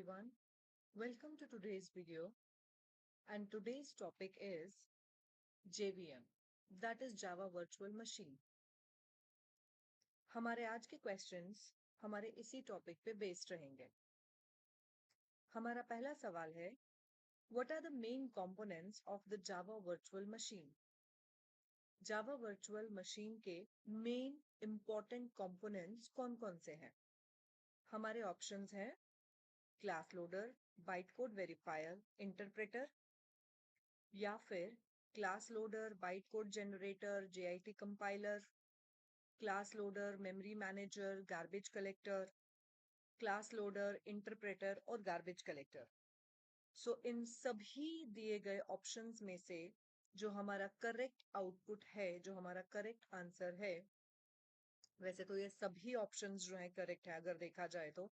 everyone. Welcome to today's video. And today's topic is JVM, that is Java Virtual Machine. हमारे आज के questions हमारे इसी topic पे बेस्ड रहेंगे. हमारा पहला सवाल है, What are the main components of the Java Virtual Machine? Java Virtual Machine के main important components कौन-कौन से हैं? हमारे ऑप्शंस हैं क्लास लोडर, बाइटकोड वेरिफायर, इंटरप्रेटर, या फिर class loader, bytecode generator, JIT compiler, class loader, memory manager, garbage collector, class loader, interpreter और garbage collector. सो इन सभी दिए गए ऑप्शंस में से जो हमारा करेक्ट आउटपुट है, जो हमारा करेक्ट आंसर है, वैसे तो ये सभी ऑप्शंस जो है करेक्ट है अगर देखा जाए तो,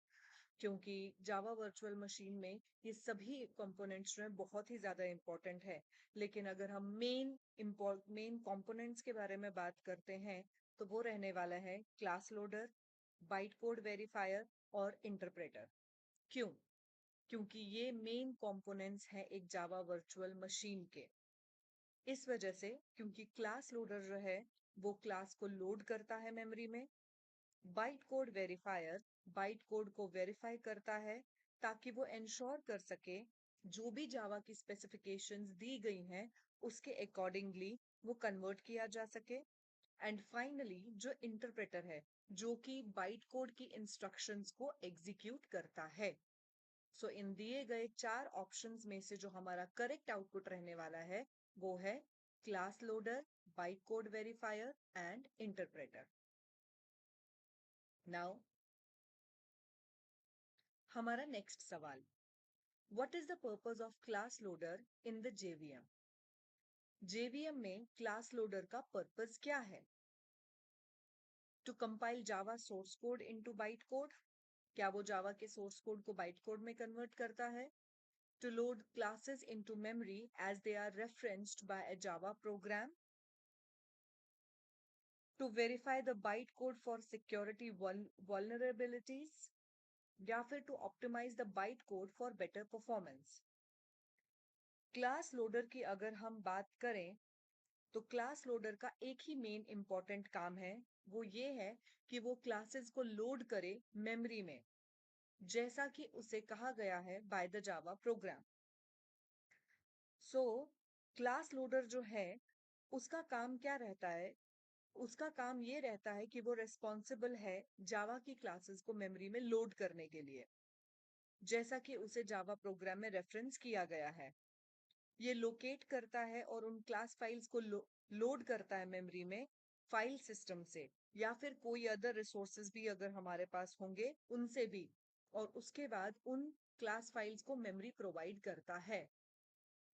क्योंकि जावा वर्चुअल मशीन में ये सभी कंपोनेंट्स जो है बहुत ही ज्यादा इंपॉर्टेंट है. लेकिन अगर हम मेन कंपोनेंट्स के बारे में बात करते हैं तो वो रहने वाला है क्लास लोडर, बाइट कोड वेरिफायर और इंटरप्रेटर. क्यों? क्योंकि ये मेन कंपोनेंट्स हैं एक जावा वर्चुअल मशीन के. इस वजह से क्योंकि क्लास लोडर जो है वो क्लास को लोड करता है मेमोरी में, बाइट कोड वेरिफायर बाइट कोड को वेरीफाई करता है ताकि वो इंश्योर कर सके जो भी जावा की स्पेसिफिकेशंस दी गई हैं उसके अकॉर्डिंगली वो कन्वर्ट किया जा सके. एंड फाइनली जो इंटरप्रेटर है जो कि बाइट कोड की इंस्ट्रक्शंस को एग्जीक्यूट करता है. सो इन दिए गए 4 ऑप्शंस में से जो हमारा करेक्ट आउटपुट रहने वाला है वो है class loader, byte code verifier and interpreter. Now हमारा नेक्स्ट सवाल, What is the purpose of class loader in the JVM? JVM में class loader का purpose क्या है? To compile Java source code into bytecode? क्या वो Java के source code को bytecode में convert करता है? To load classes into memory as they are referenced by a Java program? To verify the bytecode for security vulnerabilities? या फिर to optimize the bytecode for better performance? Class loader की अगर हम बात करें तो क्लास लोडर का एक ही मेन इंपॉर्टेंट काम है, वो ये है कि वो क्लासेस को लोड करे मेमोरी में जैसा कि उसे कहा गया है by the Java program. So class loader जो है उसका काम क्या रहता है? उसका काम ये रहता है कि वो रेस्पॉन्सिबल है जावा की क्लासेस को मेमोरी में लोड करने के लिए जैसा कि उसे जावा प्रोग्राम में रेफरेंस किया गया है. ये लोकेट करता है और उन क्लास फाइल्स को लोड करता है मेमोरी में फाइल सिस्टम से या फिर कोई अदर रिसोर्सेज भी अगर हमारे पास होंगे उनसे भी, और उसके बाद उन क्लास फाइल्स को मेमोरी प्रोवाइड करता है.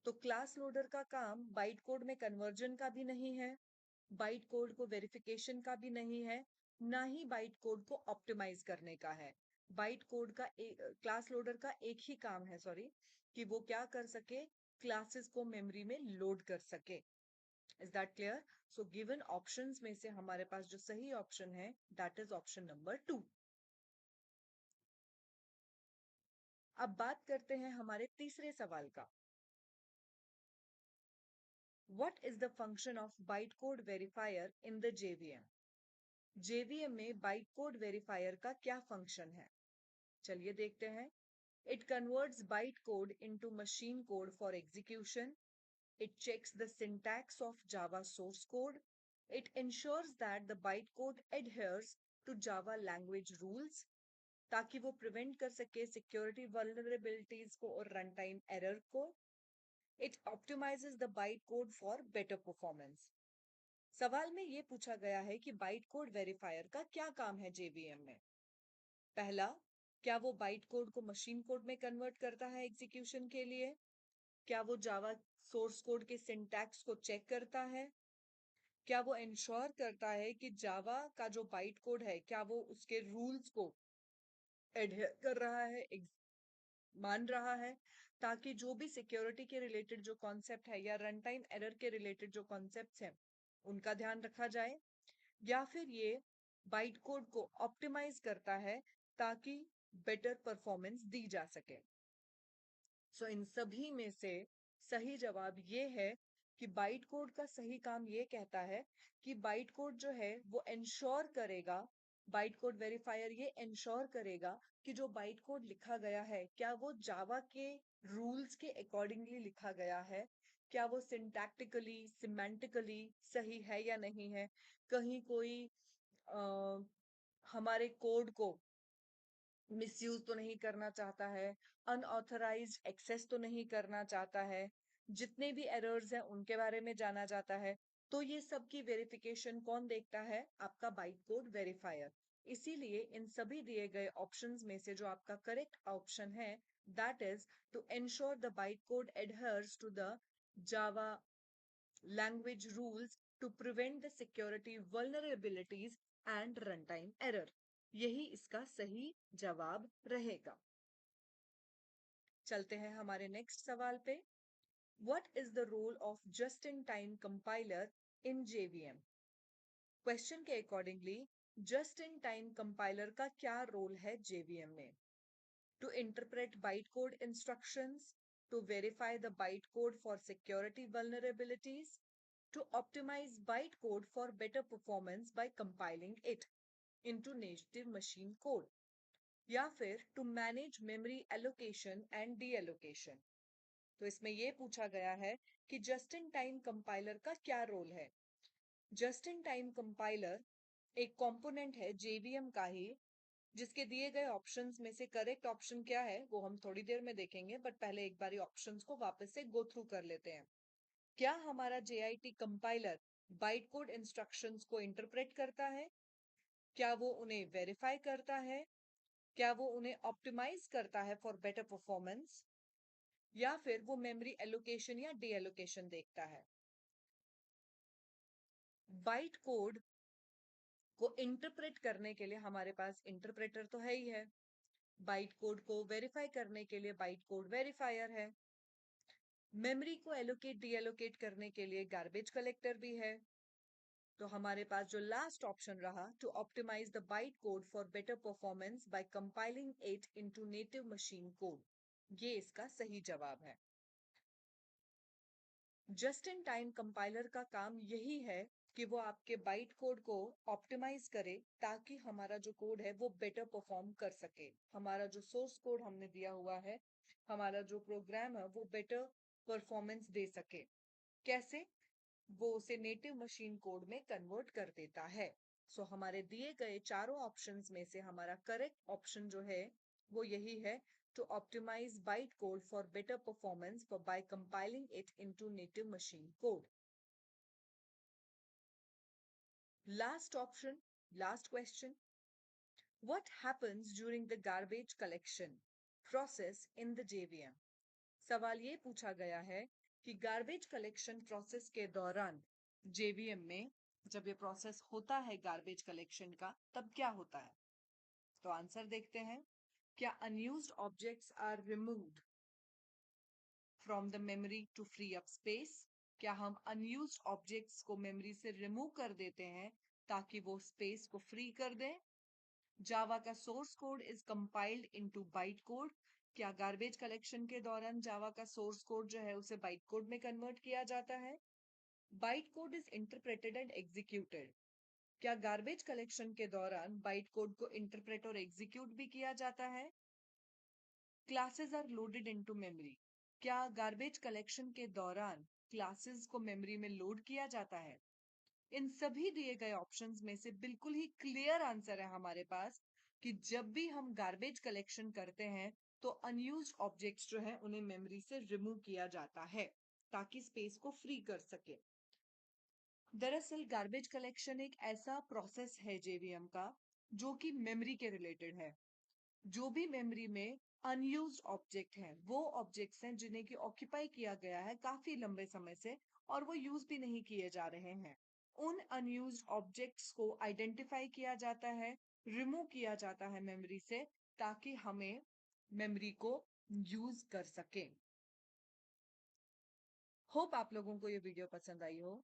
तो क्लास लोडर का काम बाइट कोड में कन्वर्जन का भी नहीं है, बाइट कोड को वेरिफिकेशन का भी नहीं है, ना ही बाइट कोड को ऑप्टिमाइज करने का है. बाइट कोड का क्लास लोडर का एक ही काम है, सॉरी, कि वो क्या कर सके, क्लासेस को मेमोरी में लोड कर सके. Is that clear? So given options में से हमारे पास जो सही ऑप्शन है दैट इज ऑप्शन नंबर 2. अब बात करते हैं हमारे तीसरे सवाल का, What is the function of bytecode verifier in the JVM? JVM में bytecode verifier का क्या फंक्शन है? चलिए देखते हैं. It converts bytecode into machine code for execution. It checks the syntax of Java source code. It ensures that the bytecode adheres to Java language rules ताकि वो prevent कर सके security vulnerabilities को और runtime error को. It optimizes the bytecode for better performance. सवाल में ये पूछा गया है कि बाइटकोड वेरिफायर का क्या काम है जेवीएम में. पहला, क्या वो बाइट कोड को मशीन कोड में कन्वर्ट करता है एग्जीक्यूशन के लिए? क्या वो जावा सोर्स कोड के सिंटैक्स को चेक करता है? क्या वो इंश्योर करता है कि जावा का जो बाइट कोड है क्या वो उसके रूल्स को एडहेयर कर रहा है, मान रहा है, ताकि जो भी सिक्योरिटी के रिलेटेड जो कॉन्सेप्ट है या रन टाइम एरर के रिलेटेड जो कॉन्सेप्ट्स हैं उनका ध्यान रखा जाए? या फिर ये बाइट कोड को ऑप्टिमाइज करता है ताकि बेटर परफॉर्मेंस दी जा सके। सो इन सभी में से सही जवाब ये है कि बाइट कोड का सही काम ये कहता है कि बाइट कोड जो है वो इंश्योर करेगा, बाइट कोड वेरीफायर ये इंश्योर करेगा कि जो बाइट कोड लिखा गया है क्या वो जावा के रूल्स के अकॉर्डिंगली लिखा गया है, क्या वो सिंटैक्टिकली सिमेंटिकली सही है या नहीं है, कहीं कोई आ, हमारे कोड को मिसयूज तो नहीं करना चाहता है, अनऑथराइज्ड एक्सेस तो नहीं करना चाहता है, जितने भी एरर्स हैं उनके बारे में जाना जाता है। तो ये सब की वेरिफिकेशन कौन देखता है? आपका बाइट कोड वेरीफायर। इसीलिए इन सभी दिए गए ऑप्शंस में से जो आपका करेक्ट ऑप्शन है that is to ensure the byte code adheres to the Java language rules to prevent the security vulnerabilities and runtime error। यही इसका सही जवाब रहेगा। चलते हैं हमारे नेक्स्ट सवाल पे। What is the role of just-in-time compiler in JVM? Question के अकॉर्डिंगली just-in-time compiler का क्या रोल है JVM में? To interpret bytecode instructions, to verify the bytecode for security vulnerabilities, to optimize bytecode for better performance by compiling it into native machine code, या फिर to manage memory allocation and deallocation। तो इसमें ये पूछा गया है कि जस्ट इन टाइम कंपाइलर का क्या रोल है। जस्ट इन टाइम कंपाइलर एक कंपोनेंट है जेवीएम का ही, जिसके दिए गए ऑप्शंस में से करेक्ट ऑप्शन क्या है वो हम थोड़ी देर में देखेंगे, बट पहले एक बारी ऑप्शंस को वापस से गो थ्रू कर लेते हैं। क्या हमारा JIT compiler byte code instructions को इंटरप्रेट करता है? क्या वो उन्हें वेरीफाई करता है? क्या वो उन्हें ऑप्टिमाइज करता है फॉर बेटर परफॉर्मेंस? या फिर वो मेमोरी एलोकेशन या डी एलोकेशन देखता है? बाइट कोड को इंटरप्रेट करने के लिए हमारे पास इंटरप्रेटर तो है ही है, बाइट कोड को वेरीफाई करने के लिए बाइट कोड वेरीफायर है, मेमोरी को एलोकेट डी एलोकेट करने के लिए गार्बेज कलेक्टर भी है। तो हमारे पास जो लास्ट ऑप्शन रहा, to optimise the byte code for better performance by compiling it into native machine code, ये इसका सही जवाब है। जस्ट इन टाइम कंपाइलर का काम यही है कि वो आपके बाइट कोड को ऑप्टिमाइज करे ताकि हमारा जो कोड है वो बेटर परफॉर्म कर सके, हमारा जो सोर्स कोड हमने दिया हुआ है, हमारा जो प्रोग्राम है वो बेटर परफॉर्मेंस दे सके। कैसे? वो उसे नेटिव मशीन कोड में कन्वर्ट कर देता है। सो हमारे दिए गए चारों ऑप्शंस में से हमारा करेक्ट ऑप्शन जो है वो यही है, to optimize bytecode for better performance by compiling it into native machine code. Last option, last question. What happens during the garbage collection process in the JVM? सवाल ये पूछा गया है कि गार्बेज कलेक्शन प्रोसेस के दौरान जेवीएम में जब ये प्रोसेस होता है गार्बेज कलेक्शन का तब क्या होता है? तो आंसर देखते हैं। क्या unused objects are removed from the memory to free up space? क्या हम अनयूज्ड ऑब्जेक्ट्स को मेमोरी से रिमूव कर देते हैं ताकि वो स्पेस को फ्री कर दें? जावा का source code is compiled into byte code. क्या गार्बेज कलेक्शन के दौरान जावा का सोर्स कोड जो है उसे बाइट कोड में कन्वर्ट किया जाता है? Byte code is interpreted and executed. क्या गार्बेज कलेक्शन के दौरान बाइट कोड को इंटरप्रेट और एग्जीक्यूट भी किया जाता है? Classes are loaded into memory. क्या गार्बेज कलेक्शन के दौरान क्लासेस को मेमोरी में लोड किया जाता है? इन सभी दिए गए ऑप्शंस में से बिल्कुल ही क्लियर आंसर है हमारे पास कि जब भी हम गार्बेज कलेक्शन करते हैं तो अनयूज्ड ऑब्जेक्ट्स जो है उन्हें मेमोरी से रिमूव किया जाता है ताकि स्पेस को फ्री कर सके। दरअसल गार्बेज कलेक्शन एक ऐसा प्रोसेस है जेवीएम का जो कि मेमोरी के रिलेटेड है। जो भी मेमोरी में अनयूज्ड ऑब्जेक्ट हैं वो ऑब्जेक्ट्स हैं जिन्हें की ऑक्यूपाई किया गया है काफी लंबे समय से और वो यूज भी नहीं किए जा रहे हैं। उन अनयूज्ड ऑब्जेक्ट्स को आइडेंटिफाई किया जाता है, रिमूव किया जाता है मेमोरी से ताकि हमें मेमोरी को यूज कर सके। होप आप लोगों को ये वीडियो पसंद आई हो।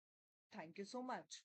Thank you so much.